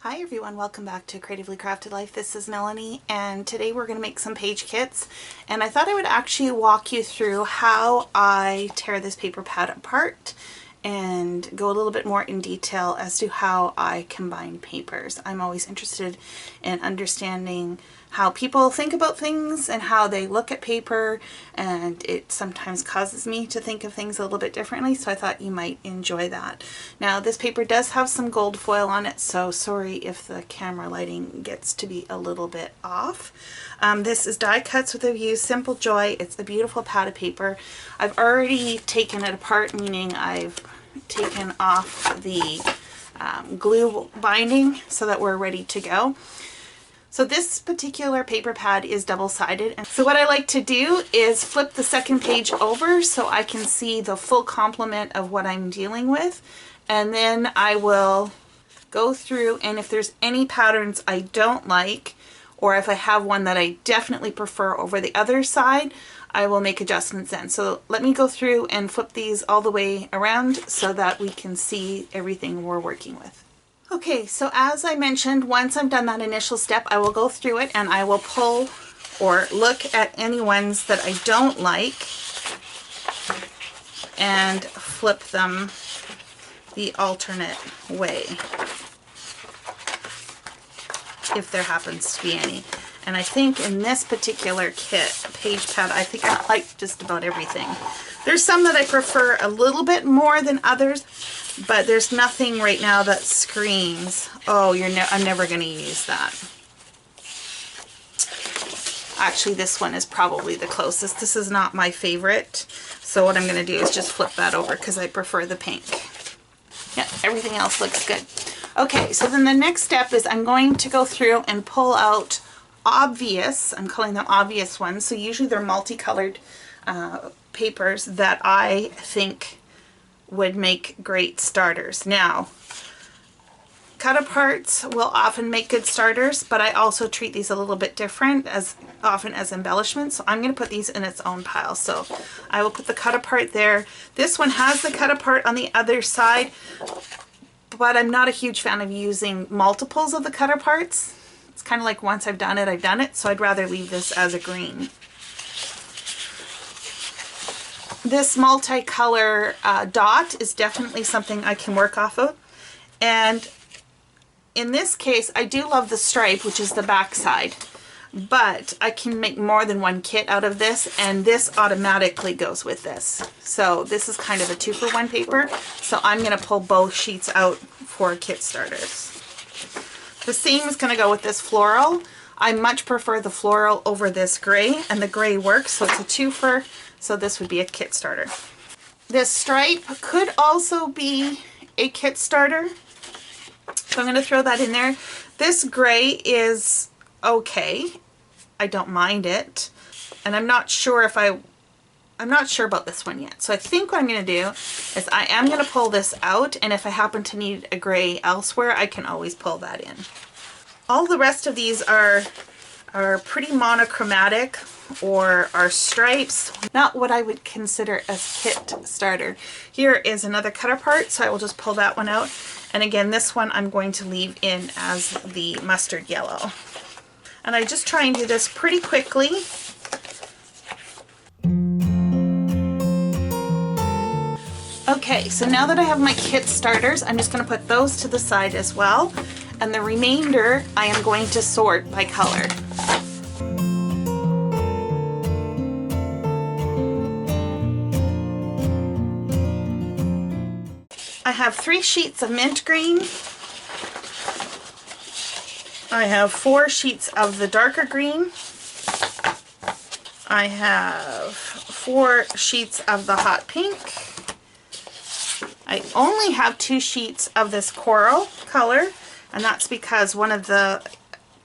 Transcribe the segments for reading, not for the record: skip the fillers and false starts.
Hi everyone, welcome back to Creatively Crafted Life. This is Melanie, and today we're going to make some page kits, and I thought I would actually walk you through how I tear this paper pad apart and go a little bit more in detail as to how I combine papers. I'm always interested in understanding how people think about things and how they look at paper, and it sometimes causes me to think of things a little bit differently, so I thought you might enjoy that. Now this paper does have some gold foil on it, so sorry if the camera lighting gets to be a little bit off. This is Die Cuts with a View Simple Joy. It's a beautiful pad of paper. I've already taken it apart, meaning I've taken off the glue binding so that we're ready to go. So this particular paper pad is double-sided, and so what I like to do is flip the second page over so I can see the full complement of what I'm dealing with, and then I will go through, and if there's any patterns I don't like, or if I have one that I definitely prefer over the other side, I will make adjustments then. So let me go through and flip these all the way around so that we can see everything we're working with. Okay, so as I mentioned, once I've done that initial step, I will go through it and I will pull or look at any ones that I don't like and flip them the alternate way, if there happens to be any. And I think in this particular kit, page pad, I think I like just about everything. There's some that I prefer a little bit more than others, but there's nothing right now that screams, oh, I'm never going to use that. Actually, this one is probably the closest. This is not my favorite, so what I'm going to do is just flip that over because I prefer the pink. Yeah, everything else looks good. Okay, so then the next step is I'm going to go through and pull out obvious, I'm calling them obvious ones, so usually they're multicolored papers that I think would make great starters. Now, cut aparts will often make good starters, but I also treat these a little bit different, as often as embellishments, so I'm going to put these in its own pile. So I will put the cut apart there. This one has the cut apart on the other side, but I'm not a huge fan of using multiples of the cut aparts. It's kind of like once I've done it, so I'd rather leave this as a green. This multicolor dot is definitely something I can work off of, and in this case I do love the stripe, which is the back side, but I can make more than one kit out of this, and this automatically goes with this. So this is kind of a 2-for-1 paper, so I'm going to pull both sheets out for kit starters. The same is going to go with this floral. I much prefer the floral over this gray, and the gray works, so it's a 2-for, so this would be a kit starter. This stripe could also be a kit starter, so I'm going to throw that in there. This gray is okay. I don't mind it, and I'm not sure about this one yet. So I think what I'm going to do is I am going to pull this out, and if I happen to need a gray elsewhere, I can always pull that in. All the rest of these are pretty monochromatic, or are stripes, not what I would consider a kit starter. Here is another cut apart, so I will just pull that one out. And again, this one I'm going to leave in as the mustard yellow. And I just try and do this pretty quickly. Okay, so now that I have my kit starters, I'm just going to put those to the side as well. And the remainder I am going to sort by color. I have 3 sheets of mint green. I have 4 sheets of the darker green. I have 4 sheets of the hot pink. I only have 2 sheets of this coral color, and that's because one of the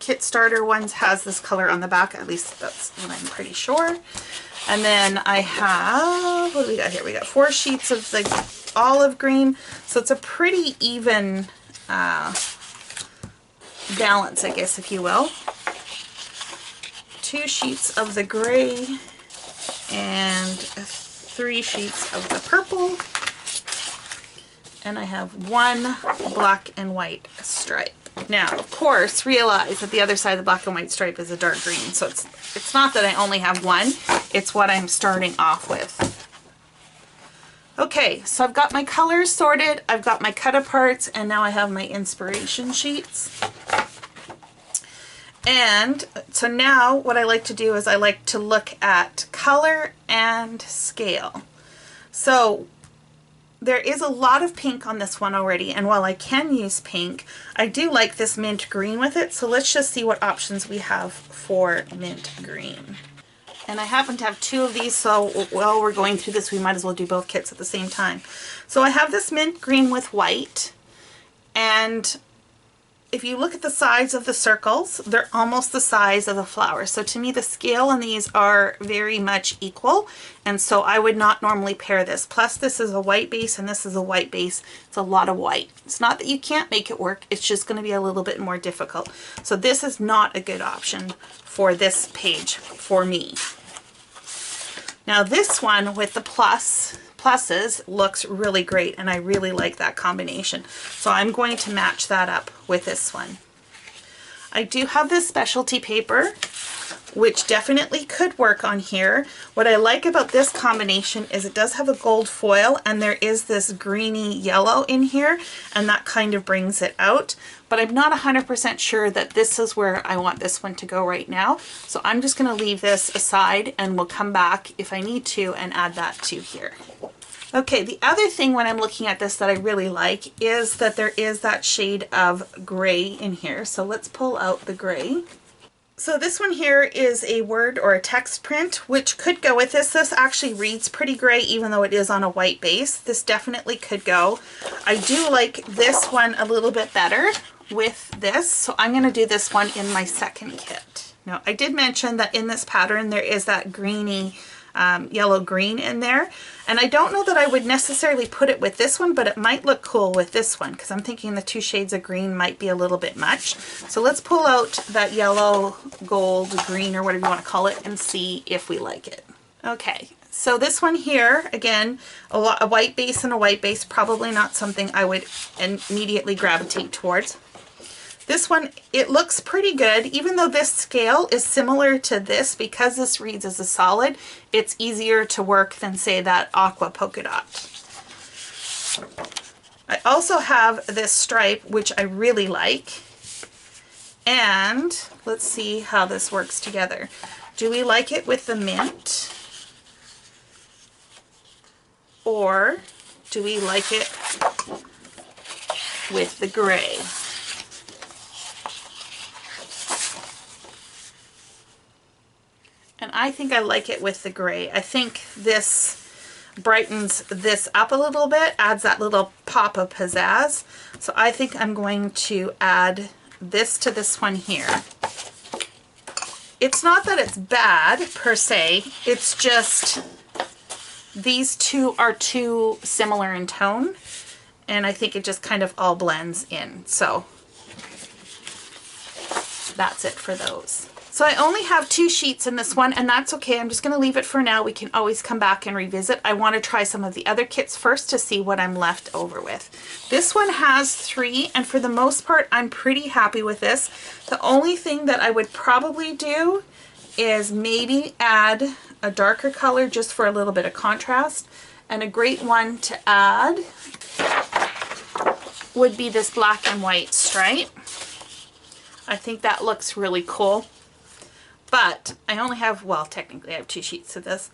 kit starter ones has this color on the back, at least that's what I'm pretty sure. And then I have, what do we got here? We got 4 sheets of the olive green, so it's a pretty even balance, I guess, if you will. 2 sheets of the gray and 3 sheets of the purple. and I have one black and white stripe. Now, of course, realize that the other side of the black and white stripe is a dark green. So it's not that I only have one, it's what I'm starting off with. Okay, so I've got my colors sorted, I've got my cut aparts, and now I have my inspiration sheets. And so now what I like to do is I like to look at color and scale. So there is a lot of pink on this one already, and while I can use pink, I do like this mint green with it. So let's just see what options we have for mint green. And I happen to have two of these, so while we're going through this, we might as well do both kits at the same time. So I have this mint green with white, and if you look at the sides of the circles, they're almost the size of the flower. So to me, the scale on these are very much equal. And so I would not normally pair this. Plus this is a white base and this is a white base. It's a lot of white. It's not that you can't make it work. It's just going to be a little bit more difficult. So this is not a good option for this page for me. Now this one with the pluses looks really great, and I really like that combination. So I'm going to match that up with this one. I do have this specialty paper, which definitely could work on here. What I like about this combination is it does have a gold foil, and there is this greeny yellow in here, and that kind of brings it out. But I'm not 100% sure that this is where I want this one to go right now. So I'm just going to leave this aside, and we'll come back if I need to and add that to here. Okay, the other thing when I'm looking at this that I really like is that there is that shade of gray in here. So let's pull out the gray. So this one here is a word or a text print, which could go with this. This actually reads pretty gray even though it is on a white base. This definitely could go. I do like this one a little bit better with this, so I'm going to do this one in my second kit. Now, I did mention that in this pattern there is that greeny yellow green in there, and I don't know that I would necessarily put it with this one, but it might look cool with this one because I'm thinking the two shades of green might be a little bit much. So let's pull out that yellow, gold, green, or whatever you want to call it, and see if we like it. Okay, so this one here, again, a white base and a white base, probably not something I would immediately gravitate towards. This one, it looks pretty good, even though this scale is similar to this. Because this reads as a solid, it's easier to work than, say, that aqua polka dot. I also have this stripe, which I really like. And let's see how this works together. Do we like it with the mint? Or do we like it with the gray? And I think I like it with the gray. I think this brightens this up a little bit, adds that little pop of pizzazz. So I think I'm going to add this to this one here. It's not that it's bad per se, it's just these two are too similar in tone, and I think it just kind of all blends in. So that's it for those. So I only have 2 sheets in this one, and that's okay. I'm just going to leave it for now. We can always come back and revisit. I want to try some of the other kits first to see what I'm left over with. This one has 3, and for the most part, I'm pretty happy with this. The only thing that I would probably do is maybe add a darker color just for a little bit of contrast. And a great one to add would be this black and white stripe. I think that looks really cool. But I only have, well, technically I have 2 sheets of this.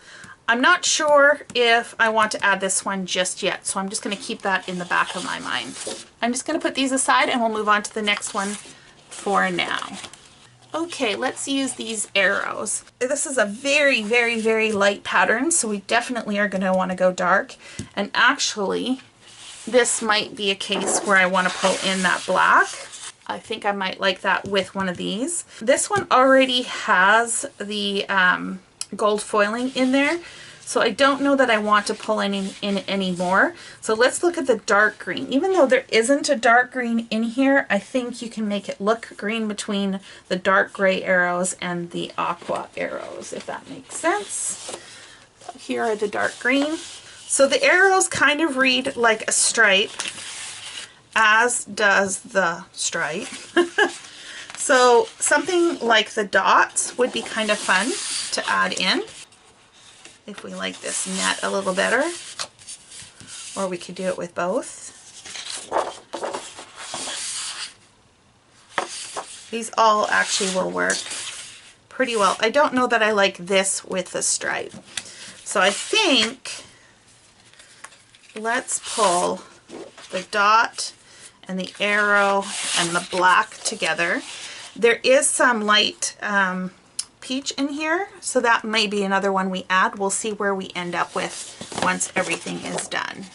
I'm not sure if I want to add this one just yet, so I'm just going to keep that in the back of my mind. I'm just going to put these aside and we'll move on to the next one for now. Okay, let's use these arrows. This is a very, very, very light pattern, so we definitely are going to want to go dark. And actually, this might be a case where I want to pull in that black. I think I might like that with one of these. This one already has the gold foiling in there, so I don't know that I want to pull in any more. So let's look at the dark green. Even though there isn't a dark green in here, I think you can make it look green between the dark gray arrows and the aqua arrows, if that makes sense. Here are the dark green. So the arrows kind of read like a stripe, as does the stripe. So something like the dots would be kind of fun to add in if we like this net a little better, or we could do it with both. These all actually will work pretty well. I don't know that I like this with the stripe. So I think let's pull the dot and the arrow and the black together. There is some light peach in here, so that may be another one we add. We'll see where we end up with once everything is done.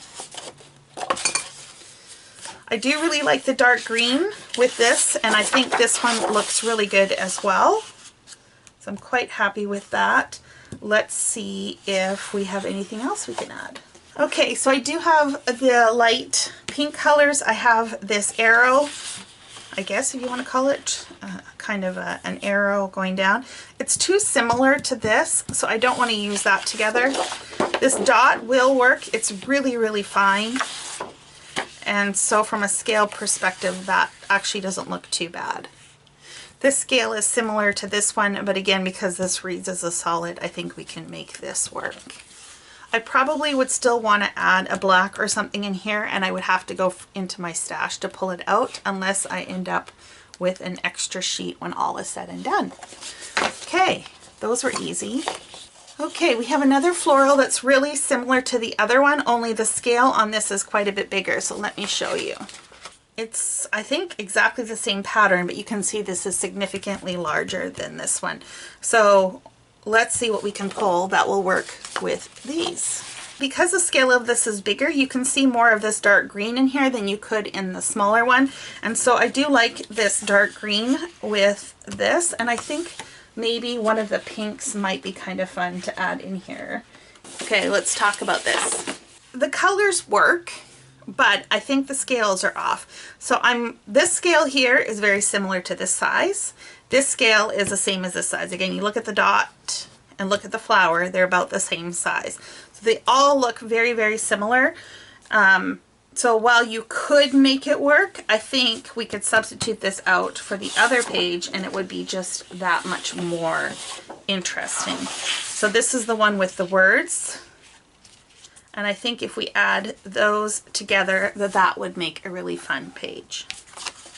I do really like the dark green with this, and I think this one looks really good as well. So I'm quite happy with that. Let's see if we have anything else we can add. Okay, so I do have the light pink colors. I have this arrow, I guess if you want to call it, kind of an arrow going down. It's too similar to this, so I don't want to use that together. This dot will work. It's really, really fine. And so from a scale perspective, that actually doesn't look too bad. This scale is similar to this one, but again, because this reads as a solid, I think we can make this work. I probably would still want to add a black or something in here, and I would have to go into my stash to pull it out unless I end up with an extra sheet when all is said and done. Okay, those were easy. Okay, we have another floral that's really similar to the other one, only the scale on this is quite a bit bigger, so let me show you. It's, I think, exactly the same pattern, but you can see this is significantly larger than this one. So let's see what we can pull that will work with these. Because the scale of this is bigger, you can see more of this dark green in here than you could in the smaller one. And so I do like this dark green with this, and I think maybe one of the pinks might be kind of fun to add in here. Okay, let's talk about this. The colors work, but I think the scales are off. So this scale here is very similar to this size. This scale is the same as this size. Again, you look at the dot and look at the flower, they're about the same size. So they all look very, very similar. So while you could make it work, I think we could substitute this out for the other page and it would be just that much more interesting. So this is the one with the words. And I think if we add those together, that would make a really fun page.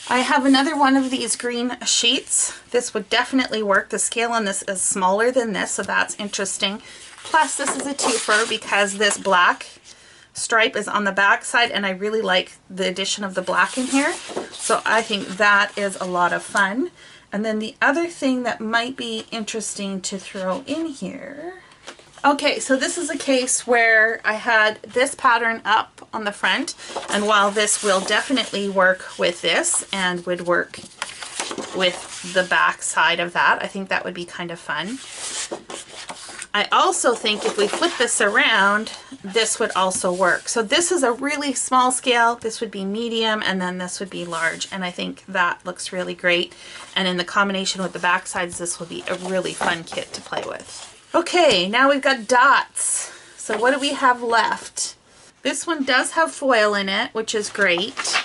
I have another one of these green sheets. This would definitely work. The scale on this is smaller than this, so that's interesting. Plus, this is a twofer because this black stripe is on the back side, and I really like the addition of the black in here. So I think that is a lot of fun. And then the other thing that might be interesting to throw in here. Okay, so this is a case where I had this pattern up on the front, and while this will definitely work with this and would work with the back side of that, I think that would be kind of fun. I also think if we flip this around, this would also work. So this is a really small scale, this would be medium, and then this would be large, and I think that looks really great. And in the combination with the back sides, this will be a really fun kit to play with. Okay, now we've got dots. So what do we have left? This one does have foil in it, which is great,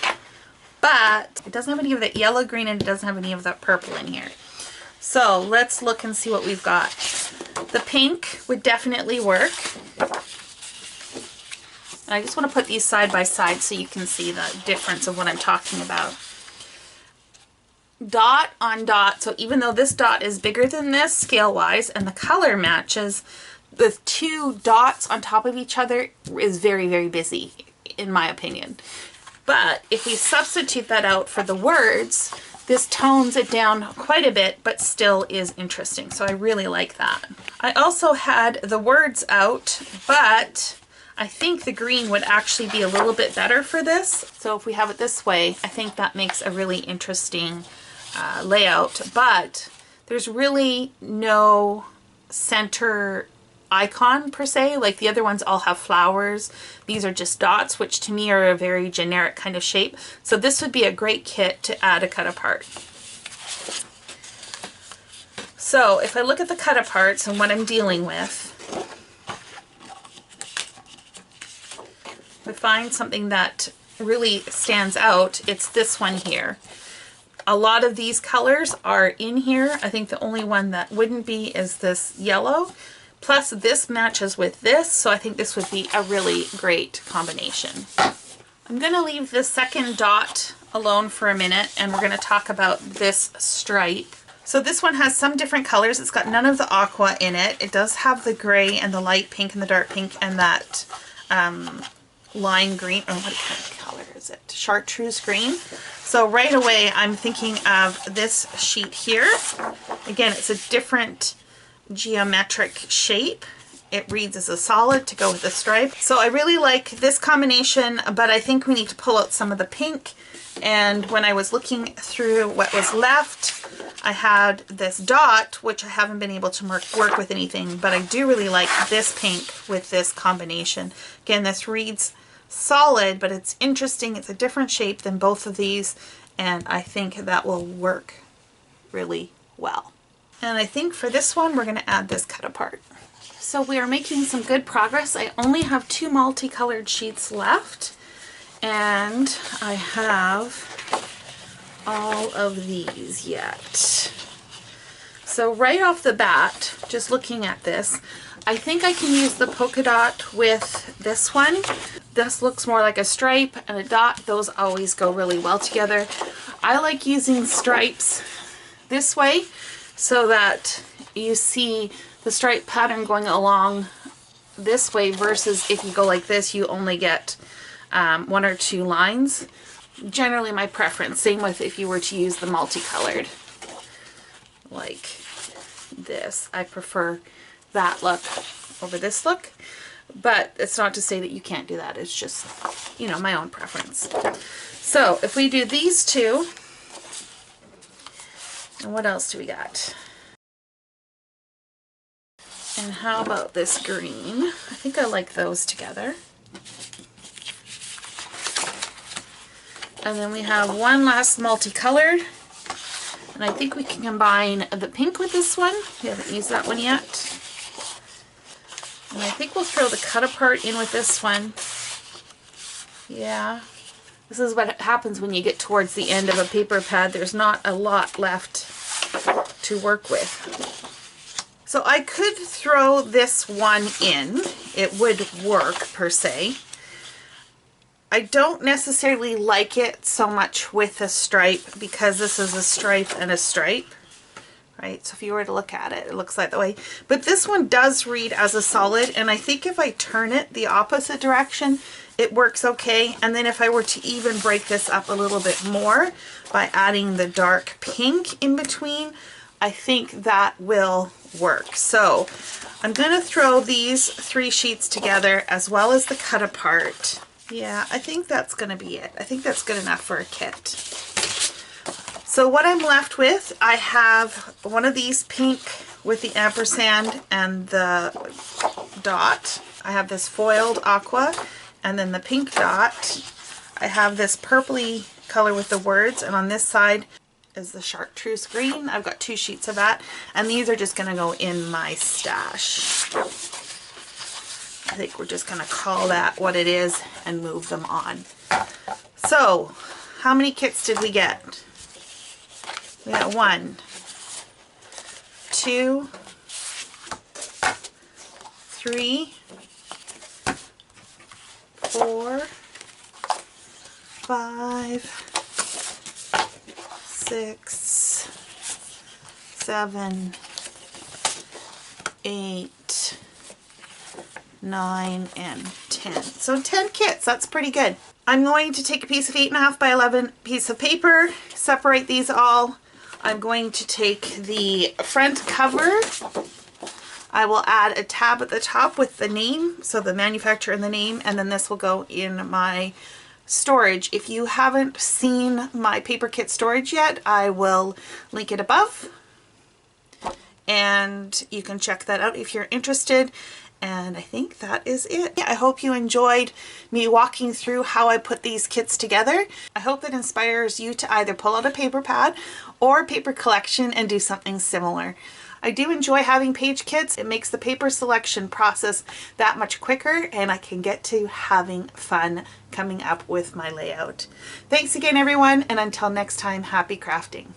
but it doesn't have any of that yellow, green, and it doesn't have any of that purple in here. So let's look and see what we've got. The pink would definitely work. I just want to put these side by side so you can see the difference of what I'm talking about. Dot on dot, so even though this dot is bigger than this scale wise and the color matches, the two dots on top of each other is very, very busy in my opinion. But if we substitute that out for the words, this tones it down quite a bit, but still is interesting. So I really like that. I also had the words out, but I think the green would actually be a little bit better for this. So if we have it this way, I think that makes a really interesting layout, but there's really no center icon per se. Like the other ones all have flowers. These are just dots, which to me are a very generic kind of shape. So this would be a great kit to add a cut apart. So if I look at the cut aparts and what I'm dealing with, I find something that really stands out, it's this one here. A lot of these colors are in here. I think the only one that wouldn't be is this yellow. Plus this matches with this, so I think this would be a really great combination. I'm gonna leave this second dot alone for a minute and we're gonna talk about this stripe. So this one has some different colors. It's got none of the aqua in it. It does have the gray and the light pink and the dark pink and that lime green, or what kind of color is it? Chartreuse green. So right away I'm thinking of this sheet here. Again, it's a different geometric shape. It reads as a solid to go with the stripe. So I really like this combination, but I think we need to pull out some of the pink. And when I was looking through what was left, I had this dot, which I haven't been able to work with anything, but I do really like this pink with this combination. Again, this reads solid, but it's interesting. It's a different shape than both of these, and I think that will work really well. And I think for this one, we're going to add this cut apart. So we are making some good progress. I only have 2 multicolored sheets left, and I have all of these yet. So right off the bat, just looking at this, I think I can use the polka dot with this one. This looks more like a stripe and a dot. Those always go really well together. I like using stripes this way so that you see the stripe pattern going along this way versus if you go like this, you only get 1 or 2 lines. Generally my preference, same with if you were to use the multicolored like this. I prefer that look over this look, but it's not to say that you can't do that. It's just, you know, my own preference. So if we do these two, and what else do we got? And how about this green? I think I like those together. And then we have one last multicolored. And I think we can combine the pink with this one. We haven't used that one yet. And I think we'll throw the cut apart in with this one. Yeah. This is what happens when you get towards the end of a paper pad. There's not a lot left to work with. So I could throw this one in. It would work per se. I don't necessarily like it so much with a stripe because this is a stripe and a stripe, right? So if you were to look at it, it looks like that way. But this one does read as a solid, and I think if I turn it the opposite direction, it works okay. And then if I were to even break this up a little bit more by adding the dark pink in between, I think that will work. So I'm going to throw these 3 sheets together as well as the cut apart. Yeah, I think that's going to be it. I think that's good enough for a kit. So what I'm left with, I have one of these pink with the ampersand and the dot. I have this foiled aqua and then the pink dot. I have this purpley color with the words, and on this side is the chartreuse green. I've got 2 sheets of that, and these are just going to go in my stash. I think we're just going to call that what it is and move them on. So, how many kits did we get? We got 1, 2, 3, 4, 5, 6, 7, 8, 9, and 10. So 10 kits, that's pretty good. I'm going to take a piece of 8.5 by 11 piece of paper, separate these all. I'm going to take the front cover. I will add a tab at the top with the name, so the manufacturer and the name, and then this will go in my storage. If you haven't seen my paper kit storage yet, I will link it above, and you can check that out if you're interested. And I think that is it. I hope you enjoyed me walking through how I put these kits together. I hope that inspires you to either pull out a paper pad or a paper collection and do something similar. I do enjoy having page kits. It makes the paper selection process that much quicker, and I can get to having fun coming up with my layout. Thanks again, everyone, and until next time, happy crafting.